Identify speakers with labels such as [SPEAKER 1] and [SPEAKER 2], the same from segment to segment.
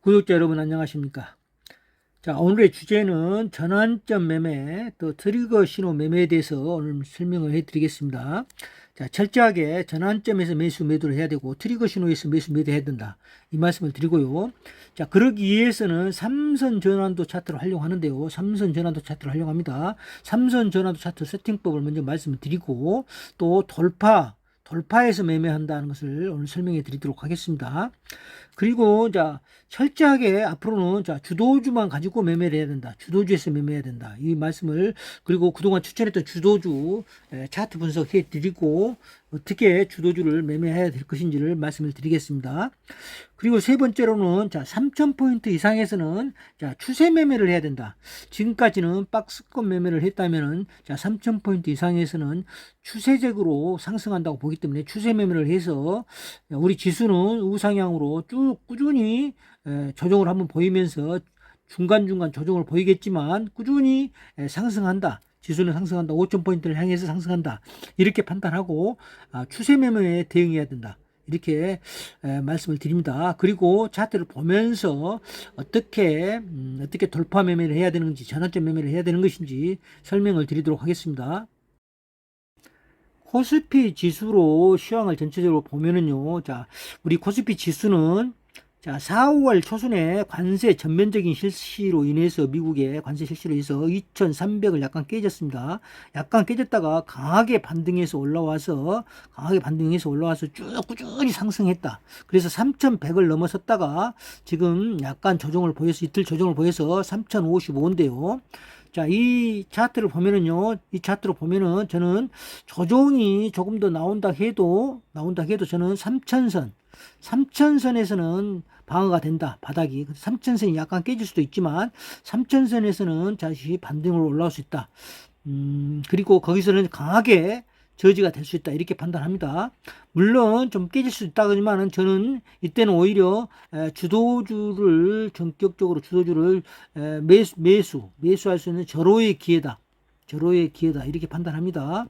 [SPEAKER 1] 구독자 여러분 안녕하십니까? 자, 오늘의 주제는 전환점 매매 또 트리거 신호 매매에 대해서 오늘 설명을 해 드리겠습니다. 자, 철저하게 전환점에서 매수 매도를 해야 되고 트리거 신호에서 매수 매도해야 된다. 이 말씀을 드리고요. 자, 그러기 위해서는 삼선 전환도 차트를 활용하는데요. 삼선 전환도 차트를 활용합니다. 삼선 전환도 차트 세팅법을 먼저 말씀을 드리고 또 돌파에서 매매한다는 것을 오늘 설명해 드리도록 하겠습니다. 그리고 자, 철저하게 앞으로는 자, 주도주만 가지고 매매를 해야 된다. 주도주에서 매매해야 된다. 이 말씀을 그리고 그동안 추천했던 주도주 차트 분석해 드리고 어떻게 주도주를 매매해야 될 것인지를 말씀을 드리겠습니다. 그리고 세 번째로는 자, 3,000포인트 이상에서는 자, 추세 매매를 해야 된다. 지금까지는 박스권 매매를 했다면은 자, 3,000포인트 이상에서는 추세적으로 상승한다고 보기 때문에 추세 매매를 해서 우리 지수는 우상향으로 쭉 꾸준히 조정을 한번 보이면서 중간중간 조정을 보이겠지만 꾸준히 상승한다. 지수는 상승한다. 5,000포인트를 향해서 상승한다. 이렇게 판단하고 추세 매매에 대응해야 된다. 이렇게 말씀을 드립니다. 그리고 차트를 보면서 어떻게 돌파 매매를 해야 되는지 전환점 매매를 해야 되는 것인지 설명을 드리도록 하겠습니다. 코스피 지수로 시황을 전체적으로 보면은요. 자, 우리 코스피 지수는 자, 4, 5월 초순에 관세 전면적인 실시로 인해서 미국의 관세 실시로 인해서 2,300을 약간 깨졌습니다. 약간 깨졌다가 강하게 반등해서 올라와서 쭉 꾸준히 상승했다. 그래서 3,100을 넘어섰다가 지금 약간 조정을 보여서 이틀 조정을 보여서 3,055인데요. 자, 이 차트를 보면은요, 이 차트로 보면은 저는 조정이 조금 더 나온다 해도 저는 3,000선에서는 방어가 된다. 바닥이. 3,000선이 약간 깨질 수도 있지만 3,000선에서는 다시 반등으로 올라올 수 있다. 그리고 거기서는 강하게 저지가 될 수 있다. 이렇게 판단합니다. 물론 좀 깨질 수 있다 하지만은 저는 이때는 오히려 주도주를 전격적으로 매수할 수 있는 절호의 기회다. 이렇게 판단합니다.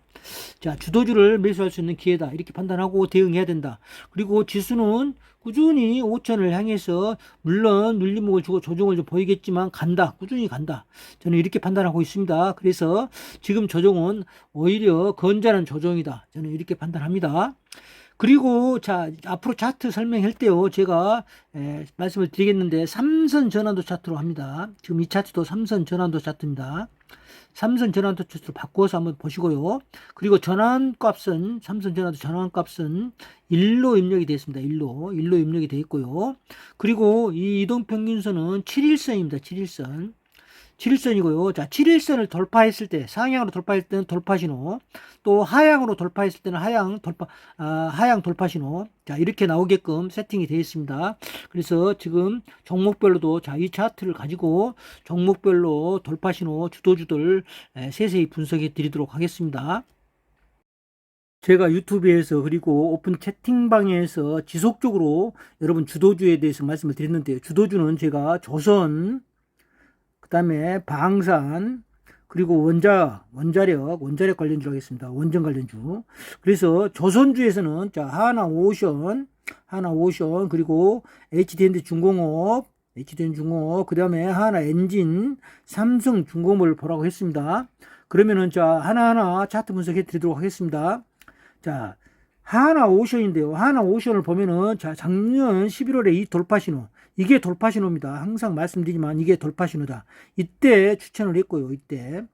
[SPEAKER 1] 자, 주도주를 매수할 수 있는 기회다. 이렇게 판단하고 대응해야 된다. 그리고 지수는 꾸준히 5천을 향해서 물론 눌림목을 주고 조정을 좀 보이겠지만 꾸준히 간다. 저는 이렇게 판단하고 있습니다. 그래서 지금 조정은 오히려 건전한 조정이다. 저는 이렇게 판단합니다. 그리고 자, 앞으로 차트 설명할 때요, 제가 말씀을 드리겠는데 삼선 전환도 차트로 합니다. 지금 이 차트도 삼선 전환도 차트입니다. 삼선 전환도 차트로 바꿔서 한번 보시고요. 그리고 삼선 전환도 전환값은 1로 입력이 되어 있습니다. 1로 입력이 되어 있고요. 그리고 이 이동평균선은 7일선입니다. 7일선이고요. 자, 7일선을 돌파했을 때, 상향으로 돌파했을 때는 돌파 신호, 또 하향으로 돌파했을 때는 하향 돌파 신호. 자, 이렇게 나오게끔 세팅이 되어 있습니다. 그래서 지금 종목별로도 자, 이 차트를 가지고 종목별로 돌파 신호 주도주들 세세히 분석해 드리도록 하겠습니다. 제가 유튜브에서 그리고 오픈 채팅방에서 지속적으로 여러분 주도주에 대해서 말씀을 드렸는데요. 주도주는 제가 조선, 그 다음에 방산, 그리고 원자력 관련주로 하겠습니다. 원전 관련주. 그래서 조선주에서는 자, 하나오션, 그리고 HD&중공업, 그 다음에 하나엔진, 삼성중공업을 보라고 했습니다. 그러면은 자, 하나하나 차트 분석해 드리도록 하겠습니다. 자, 하나오션인데요. 하나오션을 보면은 자, 작년 11월에 이 돌파 신호, 이게 돌파 신호입니다. 항상 말씀드리지만 이게 돌파 신호다. 이때 추천을 했고요. 이때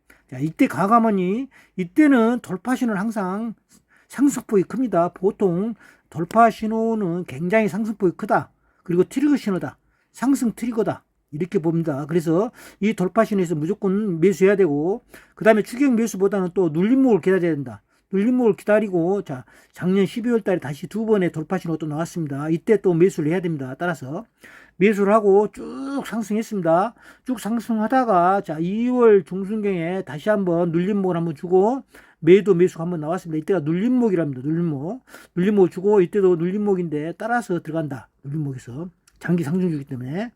[SPEAKER 1] 가감하니 이때는 돌파 신호는 항상 상승폭이 큽니다. 보통 돌파 신호는 굉장히 상승폭이 크다. 그리고 트리거 신호다. 상승 트리거다. 이렇게 봅니다. 그래서 이 돌파 신호에서 무조건 매수해야 되고, 그 다음에 추격 매수보다는 또 눌림목을 기다려야 된다. 눌림목을 기다리고, 자, 작년 12월 달에 다시 두 번의 돌파 신호가 또 나왔습니다. 이때 또 매수를 해야 됩니다. 따라서 매수를 하고 쭉 상승했습니다. 쭉 상승하다가 자, 2월 중순경에 다시 한번 눌림목을 한번 주고 매수가 한번 나왔습니다. 이때가 눌림목이랍니다. 눌림목을 주고 이때도 눌림목인데 따라서 들어간다. 눌림목에서 장기 상승 주기 때문에.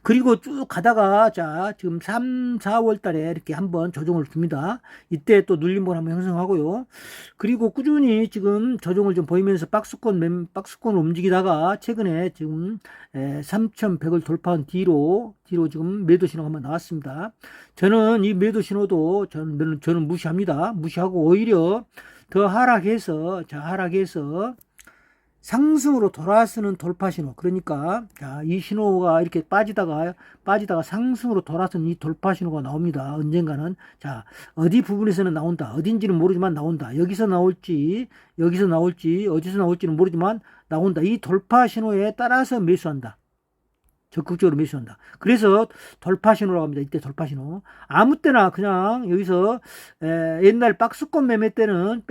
[SPEAKER 1] 그리고 쭉 가다가 자 지금 3, 4월 달에 이렇게 한번 조정을 줍니다. 이때 또 눌림목을 한번 형성하고요. 그리고 꾸준히 지금 조정을 좀 보이면서 박스권을 움직이다가 최근에 지금 3,100을 돌파한 뒤로 지금 매도 신호가 한번 나왔습니다. 저는 이 매도 신호도 저는 무시합니다. 무시하고 오히려 더 하락해서 상승으로 돌아서는 돌파 신호. 그러니까 자, 이 신호가 이렇게 빠지다가 상승으로 돌아서는 이 돌파 신호가 나옵니다. 언젠가는 자, 어디 부분에서는 나온다. 어딘지는 모르지만 나온다. 여기서 나올지 어디서 나올지는 모르지만 나온다. 이 돌파 신호에 따라서 매수한다. 적극적으로 매수한다. 그래서 돌파 신호라고 합니다. 이때 돌파 신호. 아무 때나 그냥 여기서 옛날 박스권 매매 때는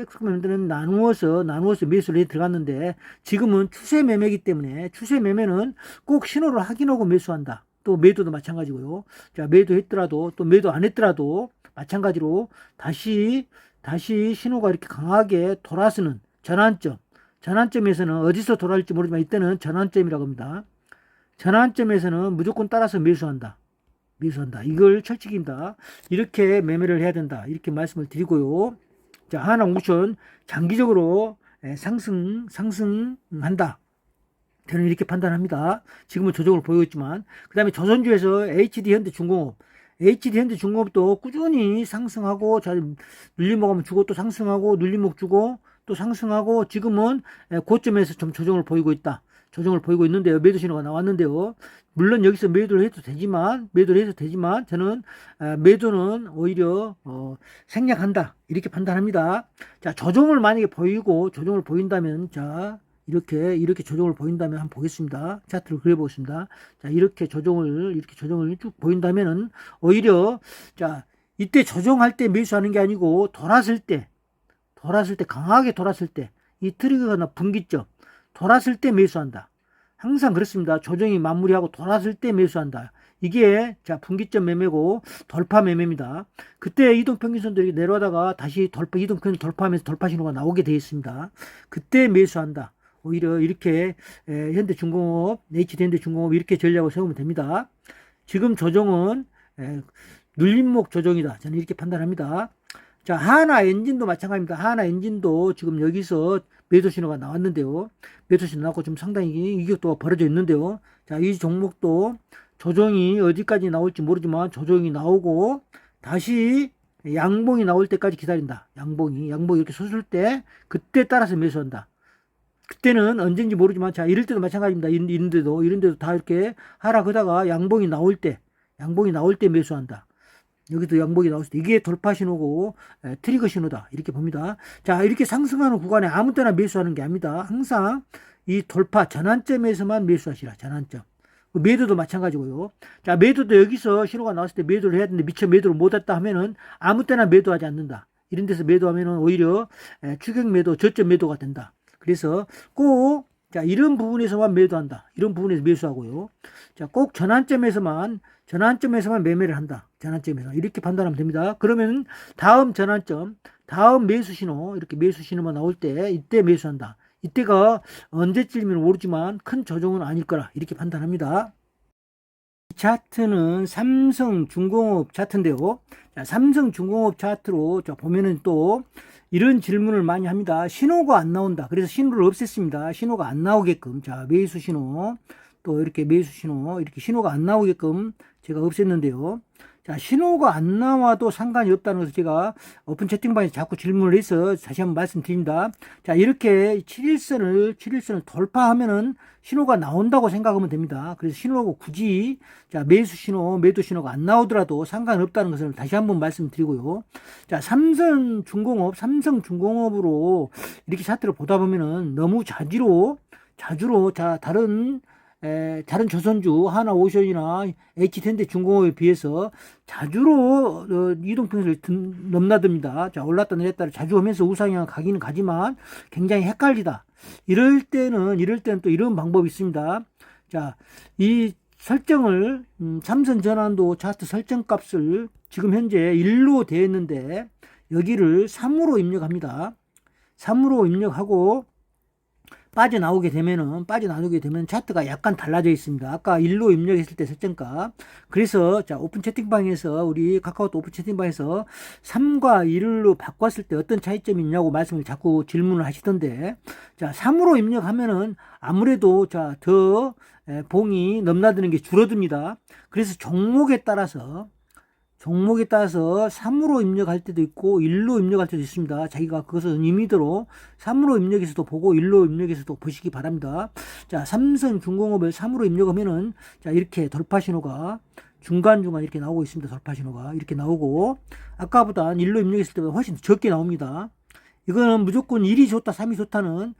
[SPEAKER 1] 나누어서 매수를 해 들어갔는데 지금은 추세 매매이기 때문에 추세 매매는 꼭 신호를 확인하고 매수한다. 또 매도도 마찬가지고요. 자, 매도했더라도 또 매도 안 했더라도 마찬가지로 다시 신호가 이렇게 강하게 돌아서는 전환점에서는 어디서 돌아올지 모르지만 이때는 전환점이라고 합니다. 전환점에서는 무조건 따라서 매수한다. 이걸 철칙입니다. 이렇게 매매를 해야 된다. 이렇게 말씀을 드리고요. 자, 하나옵션 장기적으로 상승한다. 저는 이렇게 판단합니다. 지금은 조정을 보이고 있지만, 그 다음에 조선주에서 HD현대중공업도 꾸준히 상승하고, 눌림목 한번 주고 또 상승하고, 눌림목 주고 또 상승하고, 지금은 고점에서 좀 조정을 보이고 있다. 조정을 보이고 있는데요. 매도 신호가 나왔는데요. 물론 여기서 매도를 해도 되지만 저는 매도는 오히려 생략한다. 이렇게 판단합니다. 자, 조정을 만약에 보인다면 자, 이렇게 조정을 보인다면 한번 보겠습니다. 차트를 그려 보겠습니다. 자, 이렇게 조정을 쭉 보인다면은 오히려 자, 이때 조정할 때 매수하는 게 아니고 강하게 돌았을 때 이 트리거나 분기점 돌았을 때 매수한다. 항상 그렇습니다. 조정이 마무리하고 돌았을 때 매수한다. 이게 자 분기점 매매고 돌파 매매입니다. 그때 이동평균선들이 내려가다가 다시 이동평균 돌파하면서 돌파 신호가 나오게 되어 있습니다. 그때 매수한다. 오히려 이렇게 현대중공업, HD현대중공업 이렇게 전략을 세우면 됩니다. 지금 조정은 눌림목 조정이다. 저는 이렇게 판단합니다. 자, 하나엔진도 마찬가지입니다. 하나엔진도 지금 여기서 매도 신호가 나왔는데요. 매도 신호 나왔고 좀 상당히 이격도가 벌어져 있는데요. 자, 이 종목도 조정이 어디까지 나올지 모르지만 조정이 나오고 다시 양봉이 나올 때까지 기다린다. 양봉이 이렇게 솟을 때 그때 따라서 매수한다. 그때는 언제인지 모르지만 자, 이럴 때도 마찬가지입니다. 이런 데도 다 이렇게 하락하다가 양봉이 나올 때 매수한다. 여기도 양봉이 나올 때 이게 돌파 신호고 트리거 신호다. 이렇게 봅니다. 자, 이렇게 상승하는 구간에 아무 때나 매수하는 게 아닙니다. 항상 이 돌파 전환점에서만 매수하시라. 전환점. 매도도 마찬가지고요. 자, 매도도 여기서 신호가 나왔을 때 매도를 해야 되는데 미처 매도를 못했다 하면은 아무 때나 매도하지 않는다. 이런 데서 매도하면은 오히려 추격 매도, 저점 매도가 된다. 그래서 꼭 자, 이런 부분에서만 매도한다. 이런 부분에서 매수하고요. 자, 꼭 전환점에서만 매매를 한다. 전환점에서. 이렇게 판단하면 됩니다. 그러면 다음 전환점, 다음 매수 신호, 이렇게 매수 신호만 나올 때 이때 매수한다. 이때가 언제쯤이면 모르지만 큰 조정은 아닐 거라. 이렇게 판단합니다. 이 차트는 삼성중공업 차트인데요. 자, 삼성중공업 차트로 자, 보면은 또 이런 질문을 많이 합니다. 신호가 안 나온다. 그래서 신호를 없앴습니다. 신호가 안 나오게끔. 자, 매수 신호. 또 이렇게 매수 신호. 이렇게 신호가 안 나오게끔 제가 없앴는데요. 자, 신호가 안 나와도 상관이 없다는 것을 제가 오픈 채팅방에서 자꾸 질문을 해서 다시 한번 말씀드립니다. 자, 이렇게 7일선을 돌파하면은 신호가 나온다고 생각하면 됩니다. 그래서 신호고 굳이 자, 매수 신호, 매도 신호가 안 나오더라도 상관없다는 것을 다시 한번 말씀드리고요. 자, 삼성중공업으로 이렇게 차트를 보다 보면은 너무 자주로 자, 다른 조선주 하나오션이나 HD현대중공업에 비해서 자주로 이동평선을 넘나듭니다. 자, 올랐다 내렸다 자주 하면서 우상향 가기는 가지만 굉장히 헷갈리다. 이럴 때는 또 이런 방법이 있습니다. 자, 이 설정을 삼성전환도 차트 설정 값을 지금 현재 1로 되어 있는데 여기를 3으로 입력합니다. 3으로 입력하고 빠져나오게 되면 차트가 약간 달라져 있습니다. 아까 1로 입력했을 때 설정가. 그래서 자, 오픈 채팅방에서 우리 카카오톡 오픈 채팅방에서 3과 1로 바꿨을 때 어떤 차이점이 있냐고 말씀을 자꾸 질문을 하시던데, 자, 3으로 입력하면은 아무래도 자, 더 봉이 넘나드는 게 줄어듭니다. 그래서 종목에 따라서 3으로 입력할 때도 있고 1로 입력할 때도 있습니다. 자기가 그것은 임의대로 3으로 입력해서도 보고 1로 입력해서도 보시기 바랍니다. 자, 삼성중공업을 3으로 입력하면은 자, 이렇게 돌파 신호가 중간중간 이렇게 나오고 있습니다. 돌파 신호가 이렇게 나오고, 아까보다 1로 입력했을 때보다 훨씬 적게 나옵니다. 이거는 무조건 1이 좋다 3이 좋다는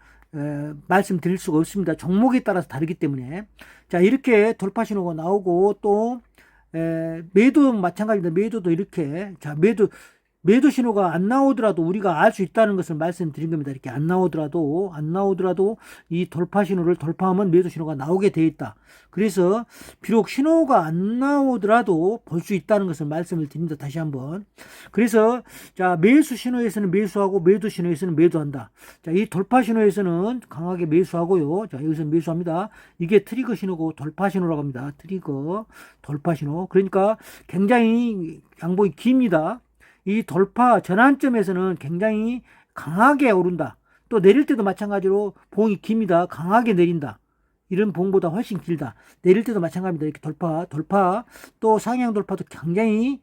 [SPEAKER 1] 말씀드릴 수가 없습니다. 종목에 따라서 다르기 때문에. 자, 이렇게 돌파 신호가 나오고, 또 매도 마찬가지입니다. 매도도 이렇게, 자, 매도 신호가 안 나오더라도 우리가 알 수 있다는 것을 말씀드린 겁니다. 이렇게 안 나오더라도 이 돌파 신호를 돌파하면 매도 신호가 나오게 되어 있다. 그래서 비록 신호가 안 나오더라도 볼 수 있다는 것을 말씀을 드립니다. 다시 한번. 그래서 자, 매수 신호에서는 매수하고 매도 신호에서는 매도한다. 자, 이 돌파 신호에서는 강하게 매수하고요. 자, 여기서 매수합니다. 이게 트리거 신호고 돌파 신호라고 합니다. 트리거, 돌파 신호. 그러니까 굉장히 양봉이 깁니다. 이 돌파 전환점에서는 굉장히 강하게 오른다. 또 내릴 때도 마찬가지로 봉이 깁니다. 강하게 내린다. 이런 봉보다 훨씬 길다. 내릴 때도 마찬가지입니다. 이렇게 돌파, 또 상향 돌파도 굉장히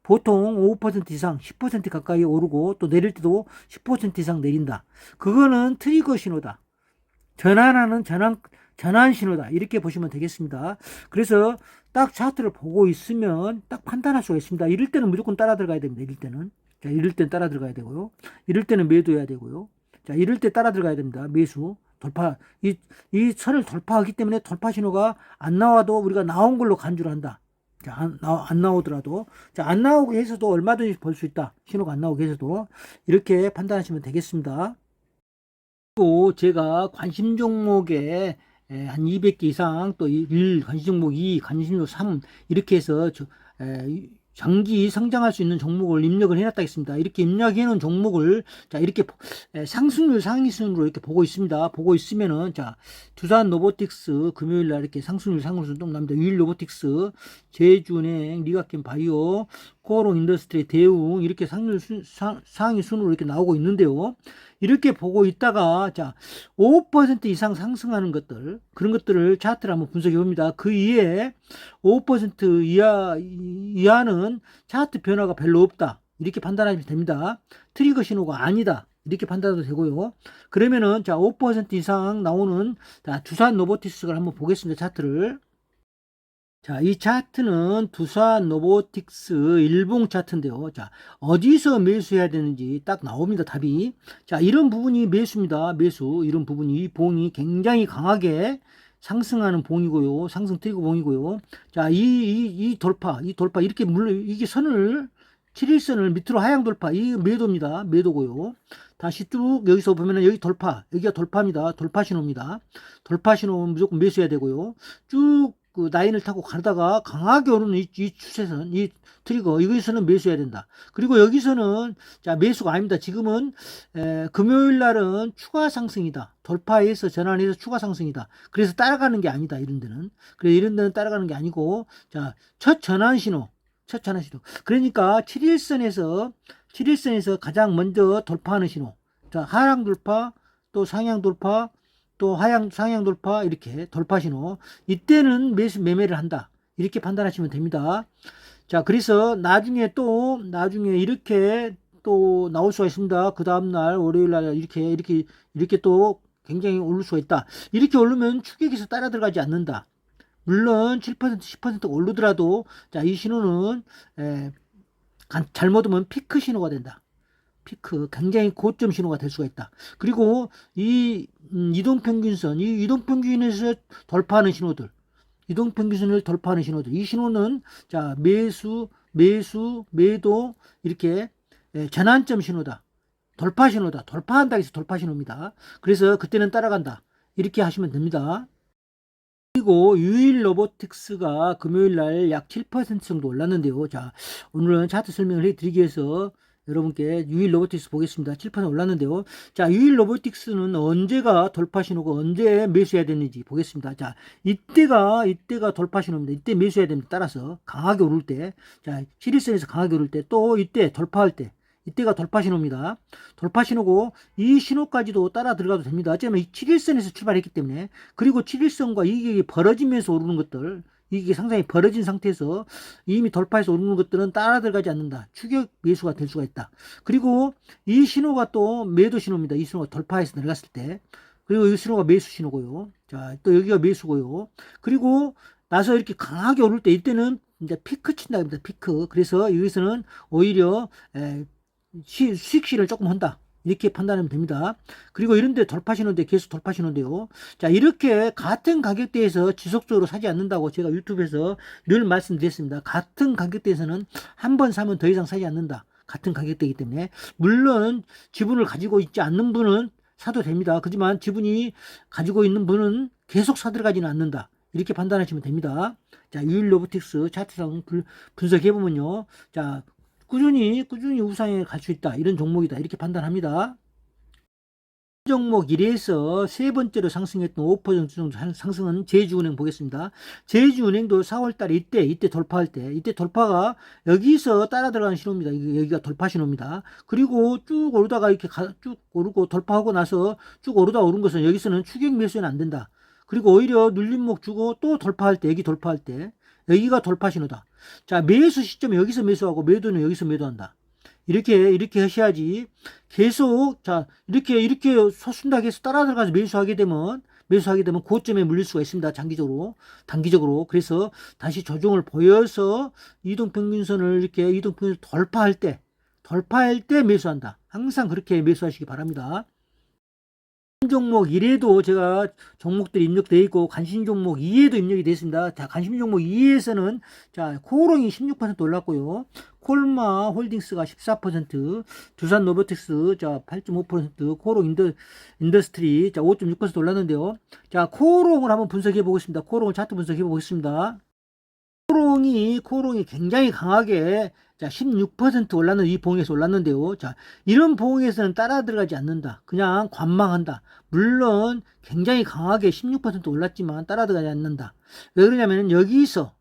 [SPEAKER 1] 보통 5% 이상, 10% 가까이 오르고, 또 내릴 때도 10% 이상 내린다. 그거는 트리거 신호다. 전환하는 전환 신호다. 이렇게 보시면 되겠습니다. 그래서 딱 차트를 보고 있으면 딱 판단할 수가 있습니다. 이럴 때는 무조건 따라 들어가야 됩니다. 이럴 때는. 자, 이럴 때는 따라 들어가야 되고요. 이럴 때는 매도해야 되고요. 자, 이럴 때 따라 들어가야 됩니다. 매수, 돌파. 이 선을 돌파하기 때문에 돌파 신호가 안 나와도 우리가 나온 걸로 간주를 한다. 자, 안 나오더라도. 자, 안 나오게 해서도 얼마든지 볼 수 있다. 신호가 안 나오게 해서도. 이렇게 판단하시면 되겠습니다. 또 제가 관심 종목에 한 200개 이상, 또 1, 관심 종목 2, 관심 종목 3, 이렇게 해서 장기 성장할 수 있는 종목을 입력을 해놨다 했습니다. 이렇게 입력해 놓은 종목을, 자, 이렇게 상승률 상위순으로 이렇게 보고 있습니다. 보고 있으면은, 자, 두산 로보틱스 금요일 날 이렇게 상승률 또 납니다. 유일 로보틱스, 제주은행, 리가캠 바이오, 코오롱 인더스트리, 대웅, 이렇게 상위 순으로 이렇게 나오고 있는데요. 이렇게 보고 있다가, 자, 5% 이상 상승하는 것들, 그런 것들을 차트를 한번 분석해 봅니다. 그 이에 5% 이하는 차트 변화가 별로 없다. 이렇게 판단하시면 됩니다. 트리거 신호가 아니다. 이렇게 판단해도 되고요. 그러면은, 자, 5% 이상 나오는, 자, 두산 로보틱스를 한번 보겠습니다. 차트를. 자, 이 차트는 두산 로보틱스 일봉 차트인데요. 자, 어디서 매수해야 되는지 딱 나옵니다. 답이. 자, 이런 부분이 매수입니다. 매수. 이런 부분이, 이 봉이 굉장히 강하게 상승하는 봉이고요. 상승 트리거 봉이고요. 자, 이 돌파, 이렇게 이게 7일선을 밑으로 하향 돌파, 이 매도입니다. 매도고요. 다시 쭉 여기서 보면은 여기 돌파, 여기가 돌파입니다. 돌파 신호입니다. 돌파 신호는 무조건 매수해야 되고요. 쭉 그 라인을 타고 가다가 강하게 오르는 이 추세선, 이 트리거, 여기서는 매수해야 된다. 그리고 여기서는, 자, 매수가 아닙니다. 지금은 금요일 날은 추가 상승이다. 돌파해서 전환해서 추가 상승이다. 그래서 따라가는 게 아니다. 이런 데는. 그래, 이런 데는 따라가는 게 아니고, 자, 첫 전환 신호. 그러니까 7일선에서 가장 먼저 돌파하는 신호. 자, 하향 돌파, 또 상향 돌파, 또 상향 돌파, 이렇게 돌파 신호. 이때는 매매를 한다. 이렇게 판단하시면 됩니다. 자, 그래서 나중에 이렇게 또 나올 수가 있습니다. 그 다음날 월요일 날 이렇게 또 굉장히 오를 수가 있다. 이렇게 오르면 추격에서 따라 들어가지 않는다. 물론 7%, 10%가 오르더라도, 자, 이 신호는 잘못하면 피크 신호가 된다. 피크, 굉장히 고점 신호가 될 수가 있다. 그리고 이 이동평균선, 이 이동평균에서 돌파하는 신호들, 이동평균선을 돌파하는 신호들, 이 신호는, 자, 매도, 이렇게 전환점 신호다. 돌파 신호다. 돌파한다 해서 돌파 신호입니다. 그래서 그때는 따라간다. 이렇게 하시면 됩니다. 그리고 유일 로보틱스가 금요일 날 약 7% 정도 올랐는데요. 자, 오늘은 차트 설명을 해드리기 위해서 여러분께 유일 로보틱스 보겠습니다. 7% 올랐는데요. 자, 유일 로보틱스는 언제가 돌파 신호고 언제 매수해야 되는지 보겠습니다. 자, 이때가 돌파 신호입니다. 이때 매수해야 됩니다. 따라서 강하게 오를 때, 자, 7일선에서 강하게 오를 때, 또 이때 돌파할 때, 이때가 돌파 신호입니다. 돌파 신호고 이 신호까지도 따라 들어가도 됩니다. 어쩌면 7일선에서 출발했기 때문에, 그리고 7일선과 이게 벌어지면서 오르는 것들, 이게 상당히 벌어진 상태에서 이미 돌파해서 오르는 것들은 따라 들어가지 않는다. 추격 매수가 될 수가 있다. 그리고 이 신호가 또 매도 신호입니다. 이 신호가 돌파해서 내려갔을 때. 그리고 이 신호가 매수 신호고요. 자, 또 여기가 매수고요. 그리고 나서 이렇게 강하게 오를 때 이때는 이제 피크 친다. 피크. 그래서 여기서는 오히려 수익실을 조금 한다. 이렇게 판단하면 됩니다. 그리고 이런데 돌파 신호인데 계속 돌파 신호인데요. 자, 이렇게 같은 가격대에서 지속적으로 사지 않는다고 제가 유튜브에서 늘 말씀드렸습니다. 같은 가격대에서는 한 번 사면 더 이상 사지 않는다. 같은 가격대이기 때문에. 물론 지분을 가지고 있지 않는 분은 사도 됩니다. 하지만 지분이 가지고 있는 분은 계속 사들어가지는 않는다. 이렇게 판단하시면 됩니다. 자, 유일 로보틱스 차트상 분석해보면요. 자, 꾸준히 우상에 갈 수 있다. 이런 종목이다. 이렇게 판단합니다. 종목 1에서 세 번째로 상승했던 5% 정도 상승은 제주은행 보겠습니다. 제주은행도 4월달에 이때 돌파할 때, 이때 돌파가 여기서 따라 들어가는 신호입니다. 여기가 돌파 신호입니다. 그리고 쭉 오르다가 이렇게 쭉 오르고 돌파하고 나서 쭉 오르다 오른 것은 여기서는 추격 매수는 안 된다. 그리고 오히려 눌림목 주고 또 돌파할 때, 여기 돌파할 때, 여기가 돌파 신호다. 자, 매수 시점에 여기서 매수하고 매도는 여기서 매도한다. 이렇게 하셔야지 계속, 자, 이렇게 소순하게 해서 따라 들어가서 매수하게 되면 고점에 물릴 수가 있습니다. 단기적으로. 그래서 다시 조정을 보여서 이동평균선을 돌파할 때 매수한다. 항상 그렇게 매수하시기 바랍니다. 종목 1에도 제가 종목들이 입력되어 있고 관심 종목 2에도 입력이 되어 있습니다. 자, 관심 종목 2에서는 자, 코오롱이 16% 올랐고요. 콜마 홀딩스가 14%, 두산 로보틱스 자 8.5%, 코오롱 인더스트리 자 5.6% 올랐는데요. 자, 코오롱을 한번 분석해 보겠습니다. 코오롱 차트 분석해 보겠습니다. 코오롱이 굉장히 강하게 자 16% 올랐는 이 봉에서 올랐는데요. 자, 이런 봉에서는 따라 들어가지 않는다. 그냥 관망한다. 물론 굉장히 강하게 16% 올랐지만 따라 들어가지 않는다. 왜 그러냐면 여기서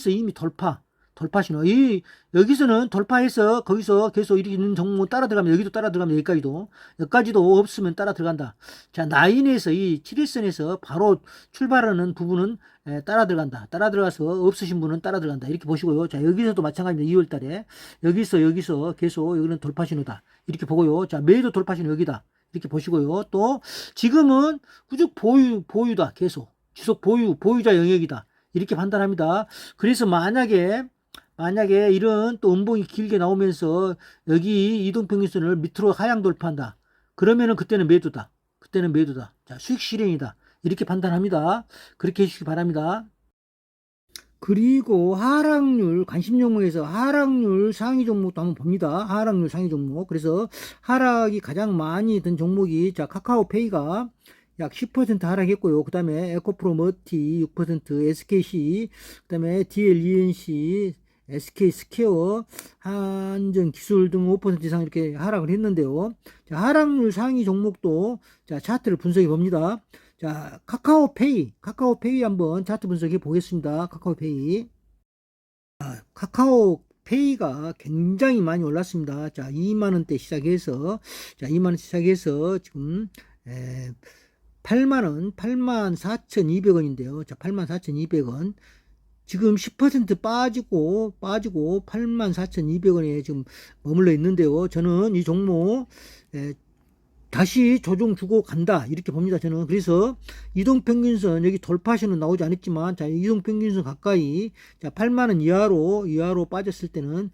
[SPEAKER 1] 이미 돌파 신호. 여기서는 돌파해서 거기서 계속 이렇게 있는 종목 따라 들어가면 여기도 따라 들어가면 여기까지도 없으면 따라 들어간다. 자, 나인에서 이 7일선에서 바로 출발하는 부분은 따라 들어간다. 따라 들어가서 없으신 분은 따라 들어간다. 이렇게 보시고요. 자, 여기서도 마찬가지입니다. 2월 달에 여기서 계속 여기는 돌파 신호다. 이렇게 보고요. 자, 매도 돌파 신호 여기다. 이렇게 보시고요. 또 지금은 꾸준히 보유다. 계속 지속 보유자 영역이다. 이렇게 판단합니다. 그래서 만약에 이런 또 음봉이 길게 나오면서 여기 이동평균선을 밑으로 하향 돌파한다. 그러면은 그때는 매도다. 자, 수익 실현이다. 이렇게 판단합니다. 그렇게 해주시기 바랍니다. 그리고 하락률, 관심 종목에서 하락률 상위 종목도 한번 봅니다. 하락률 상위 종목. 그래서 하락이 가장 많이 든 종목이, 자, 카카오페이가 약 10% 하락했고요. 그 다음에 에코프로 머티 6%, SKC, 그 다음에 DLENC, SK 스퀘어, 한전 기술 등 5% 이상 이렇게 하락을 했는데요. 자, 하락률 상위 종목도 자, 차트를 분석해 봅니다. 자, 카카오페이 한번 차트 분석해 보겠습니다. 카카오페이가 굉장히 많이 올랐습니다. 자, 2만원대 시작해서, 지금, 8만원, 84,200원인데요. 자, 84,200원. 지금 10% 빠지고 84,200원에 지금 머물러 있는데요. 저는 이 종목, 다시 조정 주고 간다. 이렇게 봅니다. 저는. 그래서 이동평균선, 여기 돌파신은 나오지 않았지만, 자, 이동평균선 가까이, 자, 8만원 이하로 빠졌을 때는,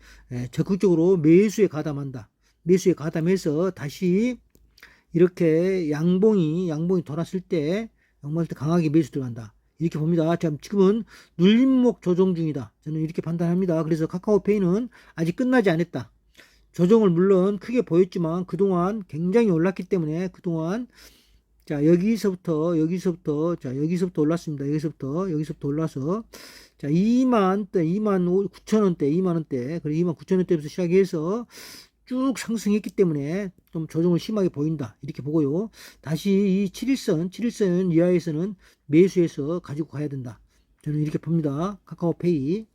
[SPEAKER 1] 적극적으로 매수에 가담해서 다시 이렇게 양봉이 돌았을 때 강하게 매수 들어간다. 이렇게 봅니다. 지금은 눌림목 조정 중이다. 저는 이렇게 판단합니다. 그래서 카카오페이는 아직 끝나지 않았다. 조정을 물론 크게 보였지만 그동안 굉장히 올랐기 때문에 그동안 자, 여기서부터 올랐습니다. 여기서부터 올라서 자, 2만 9천원대, 그리고 2만 9천원대부터 시작해서 쭉 상승했기 때문에 좀 조정을 심하게 보인다. 이렇게 보고요. 다시 이 7일선 이하에서는 매수해서 가지고 가야 된다. 저는 이렇게 봅니다. 카카오페이.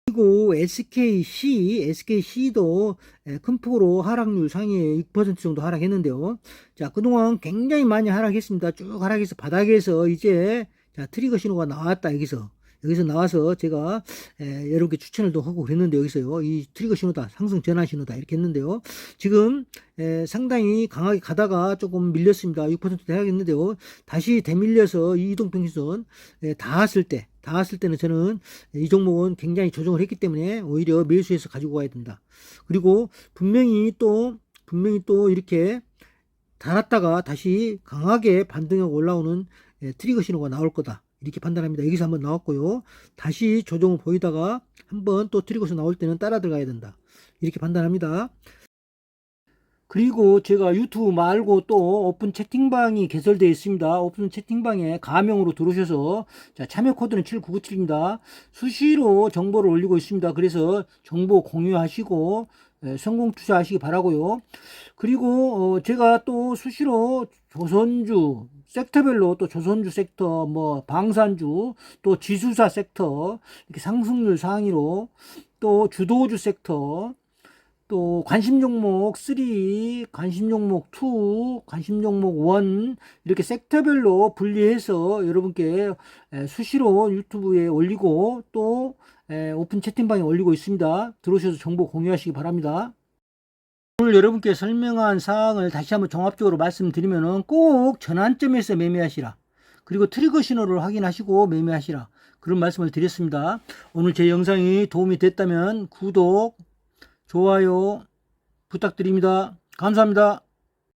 [SPEAKER 1] 그리고 SKC도 큰 폭으로 하락률 상위에 6% 정도 하락했는데요. 자, 그동안 굉장히 많이 하락했습니다. 쭉 하락해서 바닥에서 이제 자, 트리거 신호가 나왔다. 여기서 나와서 제가 여러분께 추천을 또 하고 그랬는데 여기서요. 이 트리거 신호다. 상승 전환 신호다. 이렇게 했는데요. 지금 상당히 강하게 가다가 조금 밀렸습니다. 6% 하락했는데요. 다시 대밀려서 이 이동평균선 닿았을 때는 저는 이 종목은 굉장히 조정을 했기 때문에 오히려 매수해서 가지고 가야 된다. 그리고 분명히 또 이렇게 달았다가 다시 강하게 반등하고 올라오는 트리거 신호가 나올 거다. 이렇게 판단합니다. 여기서 한번 나왔고요. 다시 조정을 보이다가 한번 또 트리거스 나올 때는 따라 들어가야 된다. 이렇게 판단합니다. 그리고 제가 유튜브 말고 또 오픈 채팅방이 개설되어 있습니다. 오픈 채팅방에 가명으로 들어오셔서 자, 참여 코드는 7997입니다. 수시로 정보를 올리고 있습니다. 그래서 정보 공유하시고 성공 투자하시기 바라고요. 그리고 제가 또 수시로 조선주 섹터별로 또 조선주 섹터, 뭐 방산주, 또 지수사 sek터 이렇게 상승률 상위로 또 주도주 섹터, 또 관심 종목 3, 관심 종목 2, 관심 종목 1 이렇게 섹터별로 분리해서 여러분께 수시로 유튜브에 올리고 또 오픈 채팅방에 올리고 있습니다. 들어오셔서 정보 공유하시기 바랍니다. 오늘 여러분께 설명한 사항을 다시 한번 종합적으로 말씀드리면 꼭 전환점에서 매매하시라. 그리고 트리거 신호를 확인하시고 매매하시라. 그런 말씀을 드렸습니다. 오늘 제 영상이 도움이 됐다면 구독, 좋아요 부탁드립니다. 감사합니다.